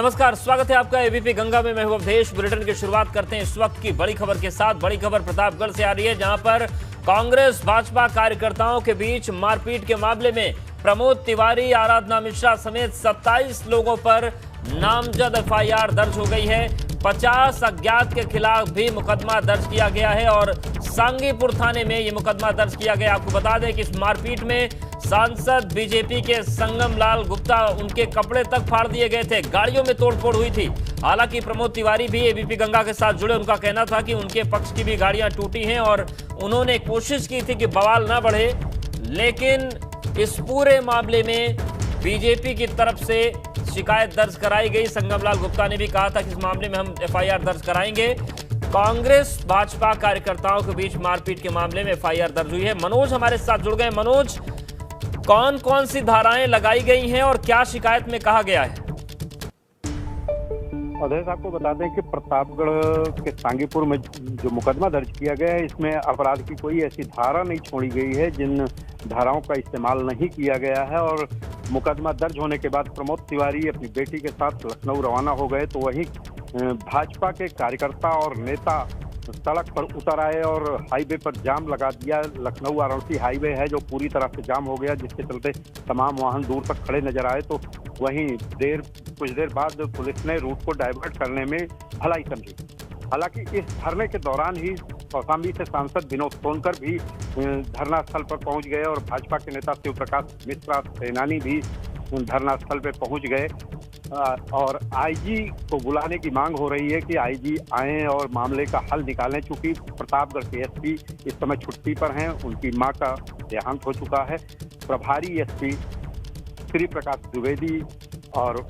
नमस्कार, स्वागत है आपका एबीपी गंगा में। मैं हूं अवधेश। बुलेटिन की शुरुआत करते हैं इस वक्त की बड़ी खबर के साथ। बड़ी खबर प्रतापगढ़ से आ रही है, जहां पर कांग्रेस भाजपा कार्यकर्ताओं के बीच मारपीट के मामले में प्रमोद तिवारी, आराधना मिश्रा समेत 27 लोगों पर नामजद एफआईआर दर्ज हो गई है। 50 अज्ञात के खिलाफ भी मुकदमा दर्ज किया गया है और सांगीपुर थाने में यह मुकदमा दर्ज किया गया। आपको बता दें कि इस मारपीट में सांसद बीजेपी के संगम लाल गुप्ता, उनके कपड़े तक फाड़ दिए गए थे, गाड़ियों में तोड़फोड़ हुई थी। हालांकि प्रमोद तिवारी भी एबीपी गंगा के साथ जुड़े। उनका कहना था कि उनके पक्ष की भी गाड़ियां टूटी हैं और उन्होंने कोशिश की थी कि बवाल ना बढ़े, लेकिन इस पूरे मामले में बीजेपी की तरफ से शिकायत दर्ज कराई गई। संगम लाल गुप्ता ने भी कहा था कि इस मामले में हम एफआईआर दर्ज कराएंगे। कांग्रेस भाजपा कार्यकर्ताओं के बीच मारपीट के मामले में एफआईआर दर्ज हुई है। मनोज हमारे साथ जुड़ गए। मनोज, कौन कौन सी धाराएं लगाई गई हैं और क्या शिकायत में कहा गया है? अवधेश, आपको बता दें कि प्रतापगढ़ के सांगीपुर में जो मुकदमा दर्ज किया गया है, इसमें अपराध की कोई ऐसी धारा नहीं छोड़ी गई है जिन धाराओं का इस्तेमाल नहीं किया गया है। और मुकदमा दर्ज होने के बाद प्रमोद तिवारी अपनी बेटी के साथ लखनऊ रवाना हो गए, तो वहीं भाजपा के कार्यकर्ता और नेता सड़क पर उतर आए और हाईवे पर जाम लगा दिया। लखनऊ वाराणसी हाईवे है जो पूरी तरह से जाम हो गया, जिसके चलते तमाम वाहन दूर तक खड़े नजर आए। तो वहीं कुछ देर बाद पुलिस ने रूट को डाइवर्ट करने में भलाई समझी। हालांकि इस धरने के दौरान ही कौशाम्बी से सांसद विनोद सोनकर भी धरना स्थल पर पहुंच गए और भाजपा के नेता शिव प्रकाश मिश्रा सेनानी भी धरना स्थल पर पहुंच गए और आईजी को बुलाने की मांग हो रही है कि आईजी आएं और मामले का हल निकालें। चूंकि प्रतापगढ़ के एसपी इस समय छुट्टी पर हैं, उनकी मां का देहांत हो चुका है। प्रभारी एसपी श्री प्रकाश द्विवेदी और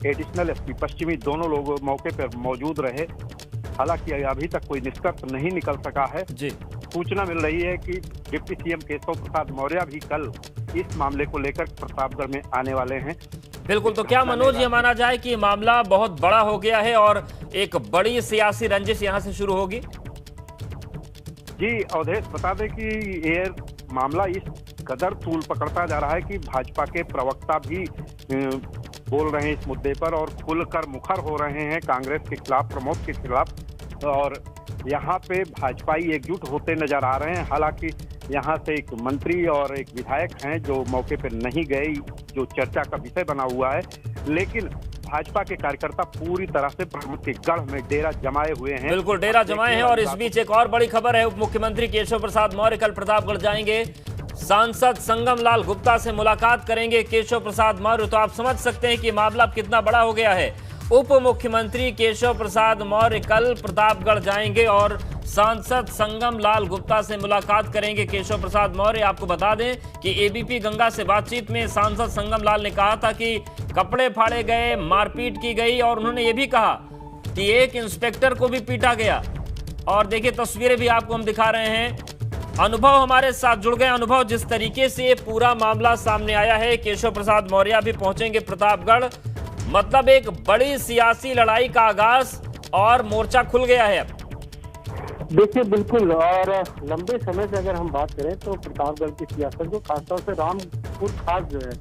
एडिशनल एसपी पश्चिमी दोनों लोग मौके पर मौजूद रहे। हालांकि अभी तक कोई निष्कर्ष नहीं निकल सका है। जी, सूचना मिल रही है कि डिप्टी सीएम केशव प्रसाद मौर्य भी कल इस मामले को लेकर प्रतापगढ़ में आने वाले हैं। बिल्कुल। तो क्या मनोज ये माना जाए कि मामला बहुत बड़ा हो गया है और एक बड़ी सियासी रंजिश यहां से शुरू होगी? जी अवधेश, बता दें कि ये मामला इस कदर तूल पकड़ता जा रहा है कि भाजपा के प्रवक्ता भी बोल रहे हैं इस मुद्दे पर और खुलकर मुखर हो रहे हैं कांग्रेस के खिलाफ, प्रमोद के खिलाफ। और यहाँ पे भाजपाई एकजुट होते नजर आ रहे हैं। हालांकि यहाँ से एक मंत्री और एक विधायक हैं जो मौके पर नहीं गए, जो चर्चा का विषय बना हुआ है। लेकिन भाजपा के कार्यकर्ता पूरी तरह से प्रमुख के गढ़ में डेरा जमाए हुए हैं। बिल्कुल, डेरा जमाए हैं। और इस बीच एक और बड़ी खबर है, उप मुख्यमंत्री केशव प्रसाद मौर्य कल प्रतापगढ़ जाएंगे। सांसद संगम लाल गुप्ता से मुलाकात करेंगे केशव प्रसाद मौर्य। तो आप समझ सकते हैं कि मामला अब कितना बड़ा हो गया है। उप मुख्यमंत्री केशव प्रसाद मौर्य कल प्रतापगढ़ जाएंगे और सांसद संगम लाल गुप्ता से मुलाकात करेंगे केशव प्रसाद मौर्य। आपको बता दें कि एबीपी गंगा से बातचीत में सांसद संगम लाल ने कहा था कि कपड़े फाड़े गए, मारपीट की गई और उन्होंने ये भी कहा कि एक इंस्पेक्टर को भी पीटा गया। और देखिए, तस्वीरें भी आपको हम दिखा रहे हैं। अनुभव हमारे साथ जुड़ गए। अनुभव, जिस तरीके से पूरा मामला सामने आया है, केशव प्रसाद मौर्य भी पहुंचेंगे प्रतापगढ़, मतलब एक बड़ी सियासी लड़ाई का आगाज और मोर्चा खुल गया है। देखिए, बिल्कुल। और लंबे समय से अगर हम बात करें तो प्रतापगढ़ की सियासत को, खासतौर से रामपुर खास जो है,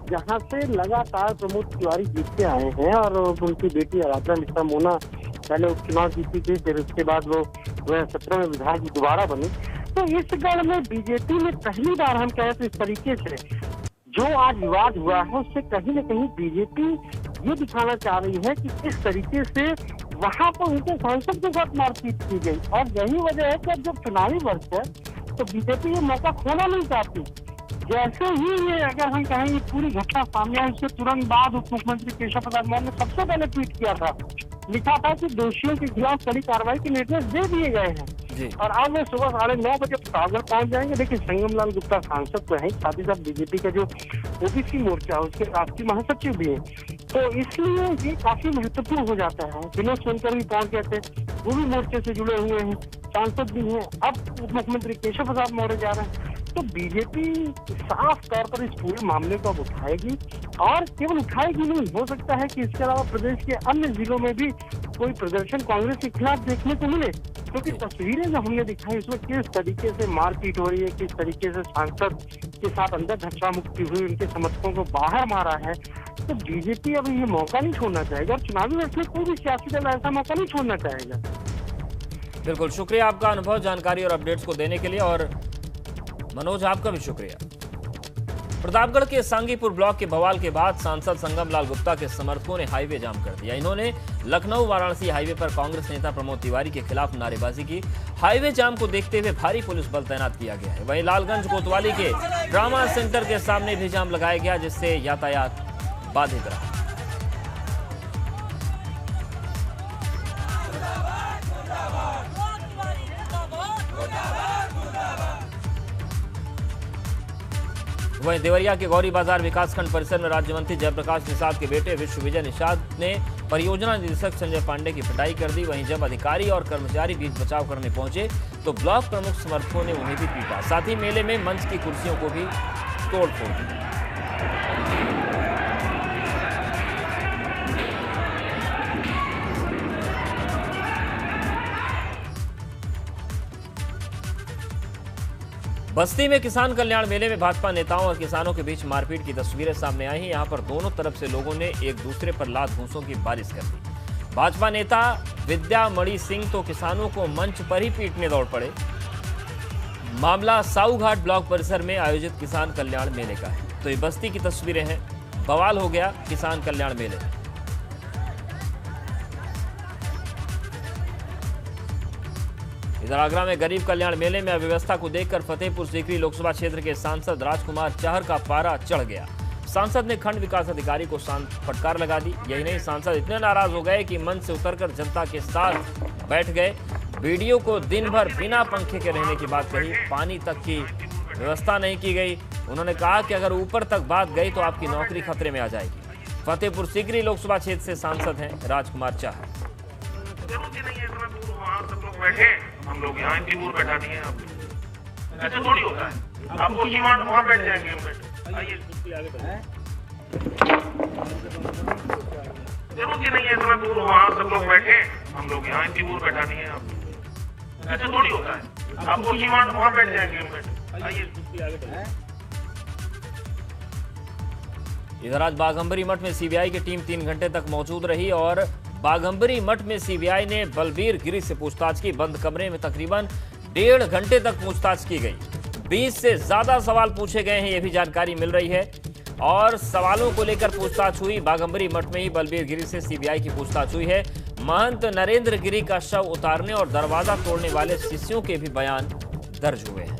जहां से लगातार प्रमोद तिवारी जीतते आए हैं और उनकी बेटी आराधना मिश्रा मोना पहले उपचुनाव जीती थी, फिर उसके बाद वो 2017 में विधायक दोबारा बनी। तो इस गढ़ में बीजेपी में पहली बार हम कहें तो इस तरीके से जो आज विवाद हुआ है, उससे कहीं न कहीं बीजेपी ये दिखाना चाह रही है कि किस तरीके से वहां पर उनके सांसद के साथ मारपीट की गई। और यही वजह है कि अब जब चुनावी वर्ष है तो बीजेपी ये मौका खोना नहीं चाहती। जैसे ही ये अगर हम कहें पूरी घटना सामने आई, उसके तुरंत बाद उप मुख्यमंत्री केशव प्रसाद मौर्य ने सबसे पहले ट्वीट किया था, लिखा था कि दोषियों के खिलाफ कड़ी कार्रवाई के निर्देश दे दिए गए हैं। और आज वो सुबह 9:30 बजे प्रतापगढ़ पहुंच जाएंगे। देखिए, संगम लाल गुप्ता सांसद तो है, साथ ही साथ बीजेपी का जो ओबीसी मोर्चा उसके राष्ट्रीय महासचिव भी है, तो इसलिए ये काफी महत्वपूर्ण हो जाता है। विनोद सोनकर भी पहुंच गए थे, वो भी मोर्चे से जुड़े हुए हैं, सांसद भी हैं। अब उप मुख्यमंत्री केशव प्रसाद मौर्य जा रहे हैं। तो बीजेपी साफ तौर पर इस पूरे मामले को अब उठाएगी और केवल उठाएगी नहीं, हो सकता है कि इसके अलावा प्रदेश के अन्य जिलों में भी कोई प्रदर्शन कांग्रेस के खिलाफ देखने को मिले। क्योंकि तस्वीरें जो हमने दिखाई उसमें किस तरीके से मारपीट हो रही है, किस तरीके से सांसद के साथ अंदर धक्का मुक्की हुई, उनके समर्थकों को बाहर मारा है। तो बीजेपी अब ये मौका नहीं छोड़ना चाहेगा और चुनावी वर्ष में कोई भी सियासी दल ऐसा मौका नहीं छोड़ना चाहेगा। बिल्कुल, शुक्रिया आपका अनुभव, जानकारी और अपडेट्स को देने के लिए। और मनोज, आपका भी शुक्रिया। प्रतापगढ़ के सांगीपुर ब्लॉक के बवाल के बाद सांसद संगम लाल गुप्ता के समर्थकों ने हाईवे जाम कर दिया। इन्होंने लखनऊ वाराणसी हाईवे पर कांग्रेस नेता प्रमोद तिवारी के खिलाफ नारेबाजी की। हाईवे जाम को देखते हुए भारी पुलिस बल तैनात किया गया है। वहीं लालगंज कोतवाली के ड्रामा सेंटर के सामने भी जाम लगाया गया, जिससे यातायात बाधित रहा। वहीं देवरिया के गौरी बाजार विकासखंड परिसर में राज्य मंत्री जयप्रकाश निषाद के बेटे विश्व विजय निषाद ने परियोजना निदेशक संजय पांडे की पिटाई कर दी। वहीं जब अधिकारी और कर्मचारी बीच बचाव करने पहुंचे तो ब्लॉक प्रमुख समर्थकों ने उन्हें भी पीटा। साथ ही मेले में मंच की कुर्सियों को भी तोड़फोड़ की। बस्ती में किसान कल्याण मेले में भाजपा नेताओं और किसानों के बीच मारपीट की तस्वीरें सामने आई हैं। यहां पर दोनों तरफ से लोगों ने एक दूसरे पर लात घूंसों की बारिश कर दी। भाजपा नेता विद्यामणि सिंह तो किसानों को मंच पर ही पीटने दौड़ पड़े। मामला साऊघाट ब्लॉक परिसर में आयोजित किसान कल्याण मेले का है। तो ये बस्ती की तस्वीरें हैं। बवाल हो गया किसान कल्याण मेले में। इधर आगरा में गरीब कल्याण मेले में अव्यवस्था को देखकर फतेहपुर सीकरी लोकसभा क्षेत्र के सांसद राजकुमार चाहर का पारा चढ़ गया। सांसद ने खंड विकास अधिकारी को फटकार लगा दी। यही नहीं, सांसद इतने नाराज हो गए कि मंच से उतरकर जनता के साथ बैठ गए। वीडियो को दिन भर बिना पंखे के रहने की बात कही। पानी तक की व्यवस्था नहीं की गई। उन्होंने कहा कि अगर ऊपर तक बात गई तो आपकी नौकरी खतरे में आ जाएगी। फतेहपुर सीकरी लोकसभा क्षेत्र से सांसद हैं राजकुमार चाहर। हम लोग यहाँ इतनी दूर बैठा दिए हैं, ऐसे थोड़ी होता है। आप उसी वहाँ बैठ जाएंगे। जरूरत नहीं है इतना दूर वहाँ सब लोग बैठे, हम लोग यहाँ इतनी दूर बैठा दिए हैं, ऐसे थोड़ी होता है। आप उसी वहाँ बैठ जाएंगे। इधर आज बाघंबरी मठ में सीबीआई की टीम 3 घंटे तक मौजूद रही और बाघंबरी मठ में सीबीआई ने बलबीर गिरी से पूछताछ की। बंद कमरे में तकरीबन 1.5 घंटे तक पूछताछ की गई। 20 से ज्यादा सवाल पूछे गए हैं, यह भी जानकारी मिल रही है। और सवालों को लेकर पूछताछ हुई। बाघंबरी मठ में ही बलबीर गिरी से सीबीआई की पूछताछ हुई है। महंत नरेंद्र गिरी का शव उतारने और दरवाजा तोड़ने वाले शिष्यों के भी बयान दर्ज हुए हैं।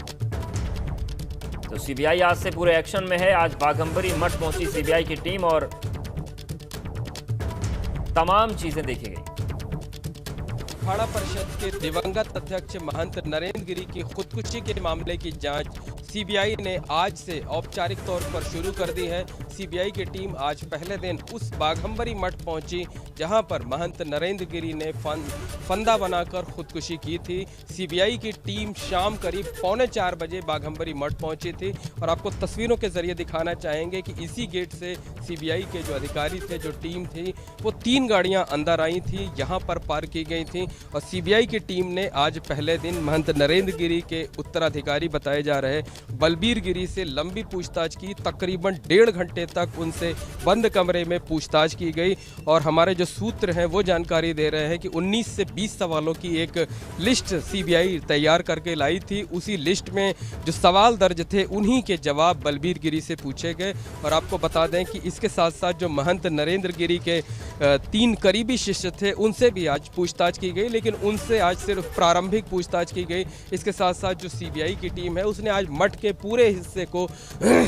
तो सीबीआई आज से पूरे एक्शन में है। आज बाघंबरी मठ पहुंची सीबीआई की टीम और तमाम चीजें देखी गई। अखाड़ा परिषद के दिवंगत अध्यक्ष महंत नरेंद्र गिरी की खुदकुशी के मामले की जांच सीबीआई ने आज से औपचारिक तौर पर शुरू कर दी है। सीबीआई की टीम आज पहले दिन उस बाघंबरी मठ पहुंची जहां पर महंत नरेंद्र गिरी ने फंदा बनाकर खुदकुशी की थी। सीबीआई की टीम शाम करीब 3:45 बजे बाघंबरी मठ पहुंची थी और आपको तस्वीरों के जरिए दिखाना चाहेंगे कि इसी गेट से सीबीआई के जो अधिकारी थे, जो टीम थी, वो 3 गाड़ियां अंदर आई थी, यहाँ पर पार्क की गई थी। और सीबीआई की टीम ने आज पहले दिन महंत नरेंद्र गिरी के उत्तराधिकारी बताए जा रहे बलबीर गिरी से लंबी पूछताछ की। तकरीबन 1.5 घंटे तक उनसे बंद कमरे में पूछताछ की गई और हमारे जो सूत्र हैं वो जानकारी दे रहे हैं कि 19 से 20 सवालों की एक लिस्ट सीबीआई तैयार करके लाई थी। उसी लिस्ट में जो सवाल दर्ज थे उन्हीं के जवाब बलबीर गिरी से पूछे गए। और आपको बता दें कि इसके साथ साथ जो महंत नरेंद्र गिरी के 3 करीबी शिष्य थे उनसे भी आज पूछताछ की गई, लेकिन उनसे आज सिर्फ प्रारंभिक पूछताछ की गई। इसके साथ साथ जो सीबीआई की टीम है उसने आज मठ के पूरे हिस्से को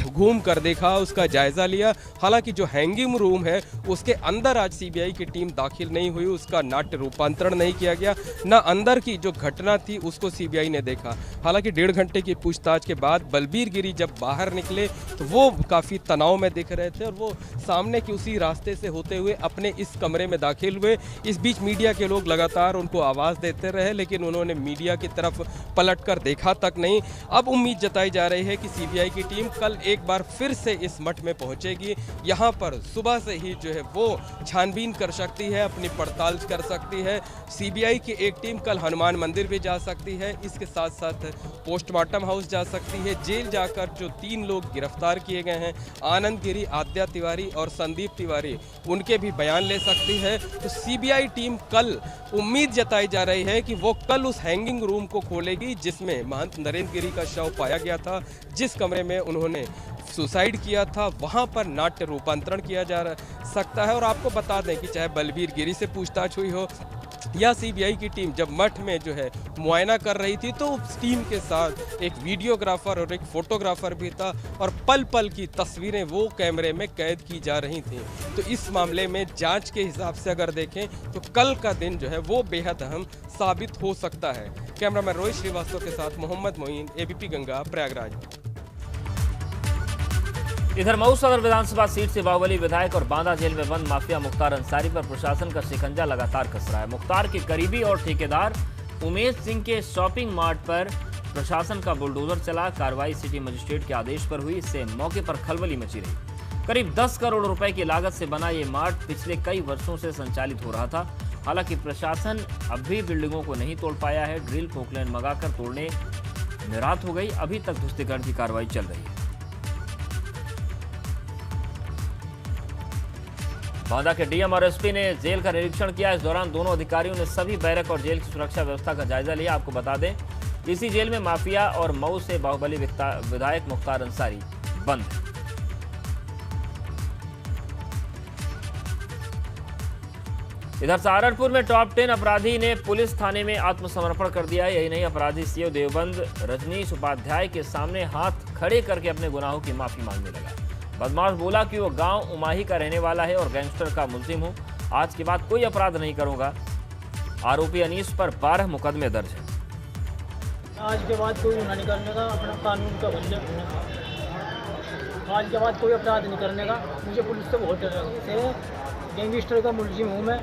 घूम कर देखा, उसका जायजा लिया। हालांकि जो हैंगिंग रूम है उसके अंदर आज सीबीआई की टीम दाखिल नहीं हुई, उसका नाट्य रूपांतरण नहीं किया गया, न अंदर की जो घटना थी उसको सीबीआई ने देखा। हालांकि 1.5 घंटे की पूछताछ के बाद बलबीर गिरी जब बाहर निकले तो वो काफ़ी तनाव में दिख रहे थे और वो सामने की उसी रास्ते से होते हुए अपने इस कमरे में दाखिल हुए। इस बीच मीडिया के लोग लगातार उनको आवाज़ देते रहे, लेकिन उन्होंने मीडिया की तरफ पलट कर देखा तक नहीं। अब उम्मीद जताई जताई जा रही है कि सीबीआई की टीम कल एक बार फिर से इस मठ में पहुंचेगी। यहाँ पर सुबह से ही जो है वो छानबीन कर सकती है, अपनी पड़ताल कर सकती है। सीबीआई की एक टीम कल हनुमान मंदिर भी जा सकती है, इसके साथ साथ पोस्टमार्टम हाउस जा सकती है। जेल जाकर जो 3 लोग गिरफ्तार किए गए हैं, आनंद गिरी, आद्या तिवारी और संदीप तिवारी, उनके भी बयान ले सकती है। तो सीबीआई टीम कल उम्मीद जताई जा रही है कि वो कल उस हैंगिंग रूम को खोलेगी जिसमें महंत नरेंद्र गिरी का शव पाया गया था, जिस कमरे में उन्होंने सुसाइड किया था, वहां पर नाट्य रूपांतरण किया जा सकता है। और आपको बता दें कि चाहे बलबीर गिरी से पूछताछ हुई हो या सीबीआई की टीम जब मठ में जो है मुआयना कर रही थी, तो उस टीम के साथ एक वीडियोग्राफर और एक फोटोग्राफर भी था और पल पल की तस्वीरें वो कैमरे में कैद की जा रही थी। तो इस मामले में जांच के हिसाब से अगर देखें तो कल का दिन जो है वो बेहद अहम साबित हो सकता है। कैमरामैन रोहित श्रीवास्तव के साथ मोहम्मद मोइन, एबीपी गंगा, प्रयागराज। इधर मऊ सदर विधानसभा सीट से बाहुबली विधायक और बांदा जेल में बंद माफिया मुख्तार अंसारी पर प्रशासन का शिकंजा लगातार कस रहा है। मुख्तार के करीबी और ठेकेदार उमेश सिंह के शॉपिंग मार्ट पर प्रशासन का बुलडोजर चला। कार्रवाई सिटी मजिस्ट्रेट के आदेश पर हुई, इससे मौके पर खलबली मची रही। करीब 10 करोड़ रुपए की लागत से बना ये मार्ट पिछले कई वर्षों से संचालित हो रहा था। हालांकि प्रशासन अब भी बिल्डिंगों को नहीं तोड़ पाया है। ड्रिल पोकलैंड मंगाकर तोड़ने में रात हो गई, अभी तक ध्वस्तीकरण की कार्रवाई चल रही है। बांदा के डीएम और एसपी ने जेल का निरीक्षण किया। इस दौरान दोनों अधिकारियों ने सभी बैरक और जेल की सुरक्षा व्यवस्था का जायजा लिया। आपको बता दें, इसी जेल में माफिया और मऊ से बाहुबली विधायक मुख्तार अंसारी बंद है। इधर सहारनपुर में टॉप 10 अपराधी ने पुलिस थाने में आत्मसमर्पण कर दिया है। यही नहीं, अपराधी सीओ देवबंद रजनीश उपाध्याय के सामने हाथ खड़े करके अपने गुनाहों की माफी मांगने लगा। बदमाश बोला कि वो गांव उमाही का रहने वाला है और गैंगस्टर का मुलजिम हूं। आज के बाद कोई अपराध नहीं करूंगा। आरोपी अनीस पर 12 मुकदमे दर्ज है। आज के बाद कोई गुनाह नहीं करने का, अपना कानून का बंदे। आज के बाद कोई अपराध नहीं करने का। मुझे पुलिस से बहुत डर है। गैंगस्टर का मुलजिम हूँ मैं,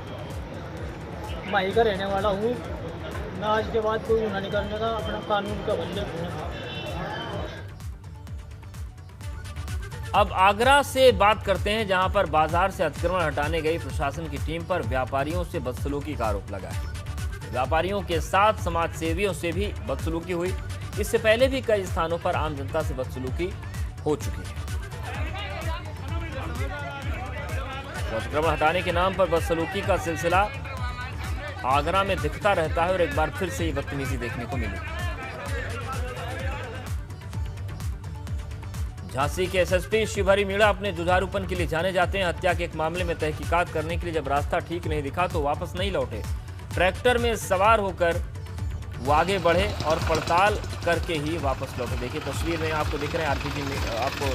उमाही का रहने वाला हूँ। मैं आज के बाद कोई गुनाह नहीं करने का, अपना कानून का बंदे। अब आगरा से बात करते हैं, जहां पर बाजार से अतिक्रमण हटाने गई प्रशासन की टीम पर व्यापारियों से बदसलूकी का आरोप लगा है। व्यापारियों के साथ समाज सेवियों से भी बदसलूकी हुई। इससे पहले भी कई स्थानों पर आम जनता से बदसलूकी हो चुकी है। अतिक्रमण हटाने के नाम पर बदसलूकी का सिलसिला आगरा में दिखता रहता है और एक बार फिर से ये बदतमीजी देखने को मिली। झांसी के एसएसपी शिवहरी मीणा अपने जुझारूपन के लिए जाने जाते हैं। हत्या के एक मामले में तहकीकात करने के लिए जब रास्ता ठीक नहीं दिखा तो वापस नहीं लौटे। ट्रैक्टर में सवार होकर वो आगे बढ़े और पड़ताल करके ही वापस लौटे। देखिए तस्वीर में आपको दिख रहे हैं आरपीजी में आपको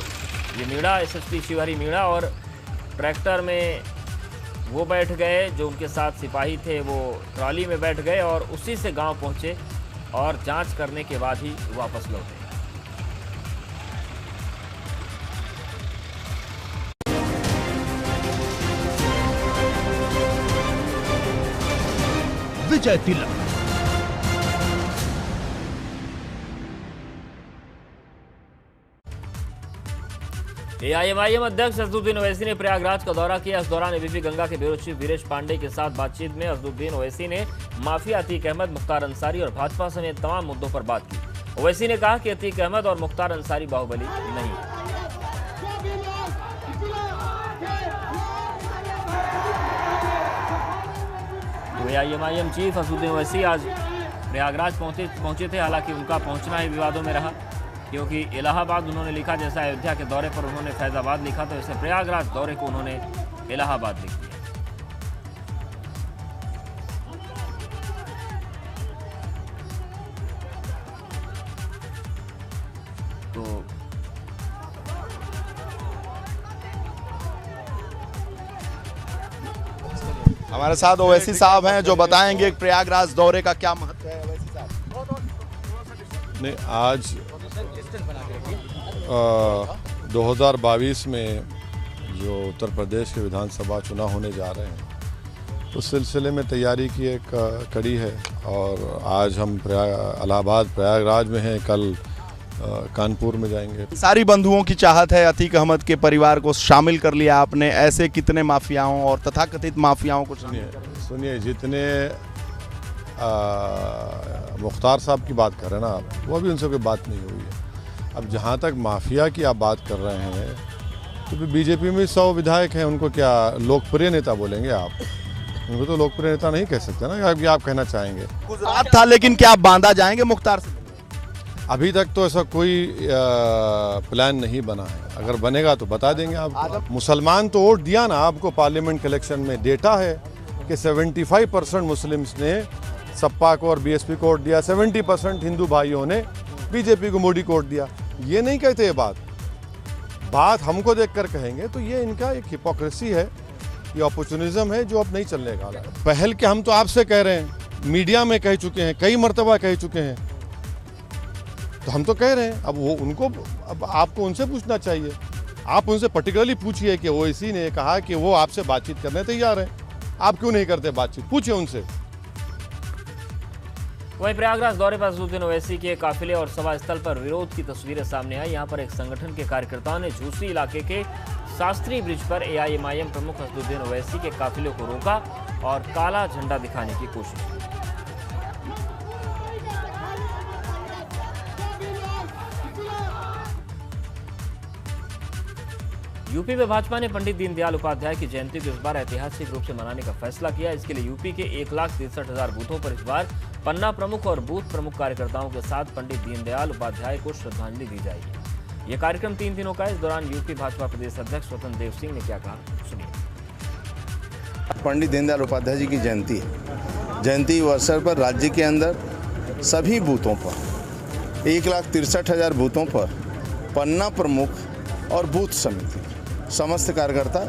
ये मीणा, एसएसपी शिवहरी मीणा, और ट्रैक्टर में वो बैठ गए, जो उनके साथ सिपाही थे वो ट्रॉली में बैठ गए और उसी से गाँव पहुँचे और जाँच करने के बाद ही वापस लौटे। विजय तिलक। एआईएमआईएम अध्यक्ष असदुद्दीन ओवैसी ने प्रयागराज का दौरा किया। इस दौरान एबीपी गंगा के ब्यूरो चीफ वीरेश पांडे के साथ बातचीत में असदुद्दीन ओवैसी ने माफिया अतीक अहमद, मुख्तार अंसारी और भाजपा समेत तमाम मुद्दों पर बात की। ओवैसी ने कहा कि अतीक अहमद और मुख्तार अंसारी बाहुबली नहीं। एआईएमआईएम चीफ असदुद्दीन ओवैसी आज प्रयागराज पहुंचे थे। हालांकि उनका पहुंचना ही विवादों में रहा, क्योंकि इलाहाबाद उन्होंने लिखा, जैसा अयोध्या के दौरे पर उन्होंने फैजाबाद लिखा, तो ऐसे प्रयागराज दौरे को उन्होंने इलाहाबाद लिख दिया। तो हमारे साथ ओवैसी साहब हैं जो बताएंगे प्रयागराज दौरे का क्या महत्व है। ओवैसी साहब, नहीं, आज 2022 में जो उत्तर प्रदेश के विधानसभा चुनाव होने जा रहे हैं, उस सिलसिले में तैयारी की एक कड़ी है। और आज हम इलाहाबाद प्रयागराज में हैं। कल कानपुर में जाएंगे। सारी बंधुओं की चाहत है, अतीक अहमद के परिवार को शामिल कर लिया आपने। ऐसे कितने माफियाओं और तथाकथित माफियाओं को सुनिए, जितने मुख्तार साहब की बात कर रहे हैं ना आप, वो भी उनसे कोई बात नहीं हुई है। अब जहाँ तक माफिया की आप बात कर रहे हैं, तो बीजेपी में 100 विधायक हैं, उनको क्या लोकप्रिय नेता बोलेंगे आप? उनको तो लोकप्रिय नेता नहीं कह सकते ना, अभी आप कहना चाहेंगे। गुजरात था, लेकिन क्या आप बांदा जाएंगे मुख्तार से? अभी तक तो ऐसा कोई प्लान नहीं बना है, अगर बनेगा तो बता देंगे आपको। मुसलमान तो वोट दिया ना आपको पार्लियामेंट के इलेक्शन में, डेटा है कि 75% मुस्लिम्स ने सपा को और बीएसपी को वोट दिया, 70% हिंदू भाइयों ने बीजेपी को, मोदी को वोट दिया। ये नहीं कहते ये बात हमको देखकर कहेंगे तो ये इनका एक हिपोक्रेसी है, ये अपॉर्चुनिज्म है जो अब नहीं चलने का है। पहल के हम तो आपसे कह रहे हैं, मीडिया में कह चुके हैं, कई मर्तबा कह चुके हैं, तो हम तो कह रहे हैं। अब वो उनको, अब आपको उनसे पूछना चाहिए। आप उनसे पर्टिकुलरली पूछिए कि ओवैसी ने कहा कि वो आपसे बातचीत करने तैयार है, आप क्यों नहीं करते बातचीत? पूछिए उनसे। वहीं प्रयागराज दौरे पर असदुद्दीन ओवैसी के काफिले और सभा स्थल पर विरोध की तस्वीरें सामने आई। यहां पर एक संगठन के कार्यकर्ताओं ने झूसी इलाके के शास्त्री ब्रिज पर AIMIM प्रमुख असदुद्दीन ओवैसी के काफिले को रोका और काला झंडा दिखाने की कोशिश की। यूपी में भाजपा ने पंडित दीनदयाल उपाध्याय की जयंती को इस बार ऐतिहासिक रूप से मनाने का फैसला किया। इसके लिए यूपी के 1,63,000 बूथों पर इस बार पन्ना प्रमुख और बूथ प्रमुख कार्यकर्ताओं के साथ पंडित दीनदयाल उपाध्याय को श्रद्धांजलि दी जाएगी। यह कार्यक्रम 3 दिनों का है। इस दौरान यूपी भाजपा प्रदेश अध्यक्ष स्वतंत्र देव सिंह ने क्या कहा, सुनिए। पंडित दीनदयाल उपाध्याय जी की जयंती है। जयंती अवसर पर राज्य के अंदर सभी बूथों पर 1,63,000 बूथों पर पन्ना प्रमुख और बूथ समिति समस्त कार्यकर्ता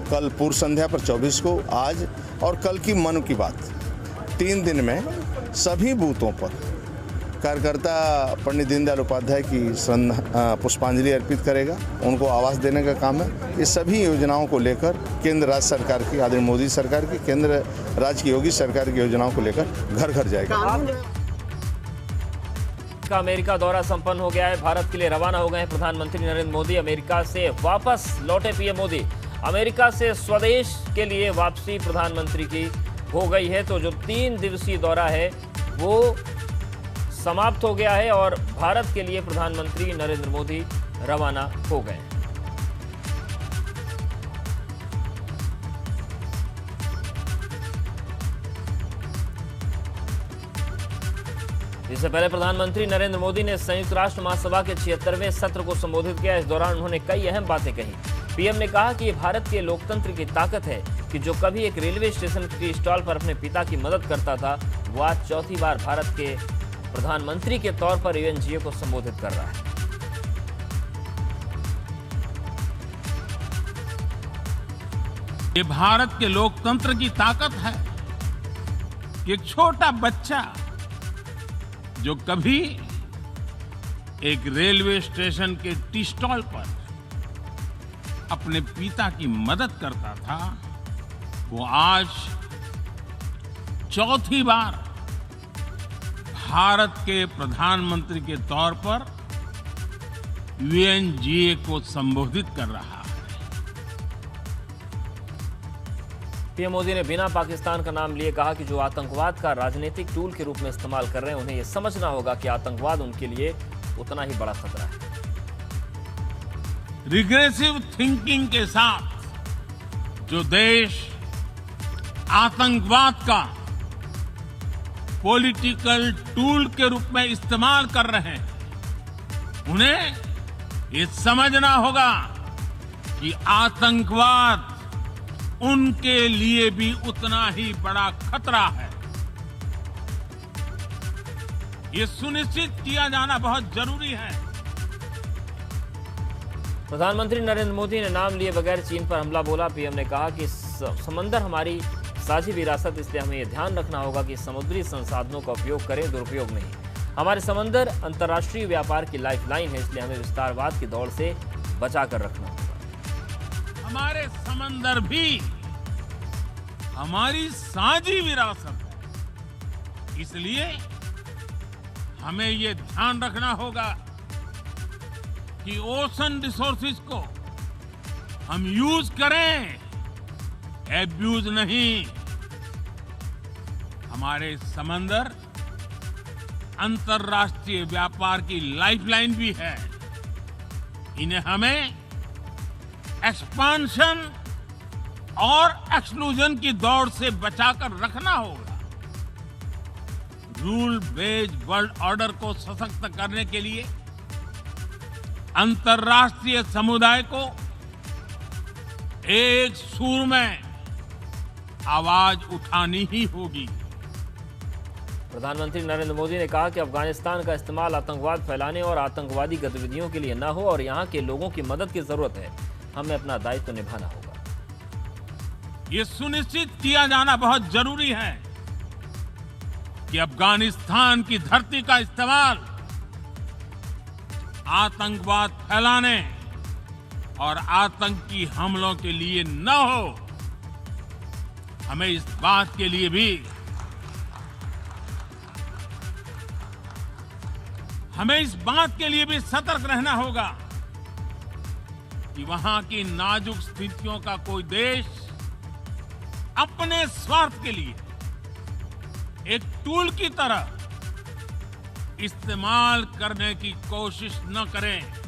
कल पूर्व संध्या पर 24 को, आज और कल की मन की बात 3 दिन में सभी बूथों पर कार्यकर्ता पंडित दीनदयाल उपाध्याय की पुष्पांजलि अर्पित करेगा। उनको आवास देने का काम है। ये सभी योजनाओं को लेकर केंद्र राज्य सरकार की, आदरणीय मोदी सरकार की, केंद्र राज्य की योगी सरकार की योजनाओं को लेकर घर घर जाएगा। का अमेरिका दौरा संपन्न हो गया है। भारत के लिए रवाना हो गए हैं प्रधानमंत्री नरेंद्र मोदी। अमेरिका से वापस लौटे पीएम मोदी। अमेरिका से स्वदेश के लिए वापसी प्रधानमंत्री की हो गई है। तो जो 3 दिवसीय दौरा है वो समाप्त हो गया है और भारत के लिए प्रधानमंत्री नरेंद्र मोदी रवाना हो गए। इससे पहले प्रधानमंत्री नरेंद्र मोदी ने संयुक्त राष्ट्र महासभा के 76वें सत्र को संबोधित किया। इस दौरान उन्होंने कई अहम बातें कही। पीएम ने कहा कि ये भारत के लोकतंत्र की ताकत है कि जो कभी एक रेलवे स्टेशन की स्टॉल पर अपने पिता की मदद करता था, वो आज चौथी बार भारत के प्रधानमंत्री के तौर पर UNGA को संबोधित कर रहा है। ये भारत के लोकतंत्र की ताकत है कि एक छोटा बच्चा जो कभी एक रेलवे स्टेशन के टी स्टॉल पर अपने पिता की मदद करता था, वो आज चौथी बार भारत के प्रधानमंत्री के तौर पर UNGA को संबोधित कर रहा है। पीएम मोदी ने बिना पाकिस्तान का नाम लिए कहा कि जो आतंकवाद का राजनीतिक टूल के रूप में इस्तेमाल कर रहे हैं, उन्हें यह समझना होगा कि आतंकवाद उनके लिए उतना ही बड़ा खतरा है। रिग्रेसिव थिंकिंग के साथ जो देश आतंकवाद का पॉलिटिकल टूल के रूप में इस्तेमाल कर रहे हैं, उन्हें ये समझना होगा कि आतंकवाद उनके लिए भी उतना ही बड़ा खतरा है। ये सुनिश्चित किया जाना बहुत जरूरी है। प्रधानमंत्री नरेंद्र मोदी ने नाम लिए बगैर चीन पर हमला बोला। पीएम ने कहा कि समंदर हमारी साझी विरासत, इसलिए हमें यह ध्यान रखना होगा कि समुद्री संसाधनों का उपयोग करें, दुरुपयोग नहीं। हमारे समंदर अंतर्राष्ट्रीय व्यापार की लाइफलाइन है, इसलिए हमें विस्तारवाद की दौड़ से बचा कर रखना होगा। हमारे समंदर भी हमारी साझी विरासत है, इसलिए हमें ये ध्यान रखना होगा कि ओशन रिसोर्सेज को हम यूज करें, एब्यूज नहीं। हमारे समंदर अंतर्राष्ट्रीय व्यापार की लाइफलाइन भी है। इन्हें हमें एक्सपांशन और एक्सक्लूजन की दौड़ से बचाकर रखना होगा। रूल बेस्ड वर्ल्ड ऑर्डर को सशक्त करने के लिए अंतर्राष्ट्रीय समुदाय को एक सुर में आवाज उठानी ही होगी। प्रधानमंत्री नरेंद्र मोदी ने कहा कि अफगानिस्तान का इस्तेमाल आतंकवाद फैलाने और आतंकवादी गतिविधियों के लिए न हो और यहां के लोगों की मदद की जरूरत है। हमें अपना दायित्व निभाना होगा। ये सुनिश्चित किया जाना बहुत जरूरी है कि अफगानिस्तान की धरती का इस्तेमाल आतंकवाद फैलाने और आतंकी हमलों के लिए न हो। हमें इस बात के लिए भी सतर्क रहना होगा कि वहां की नाजुक स्थितियों का कोई देश अपने स्वार्थ के लिए एक टूल की तरह इस्तेमाल करने की कोशिश न करें।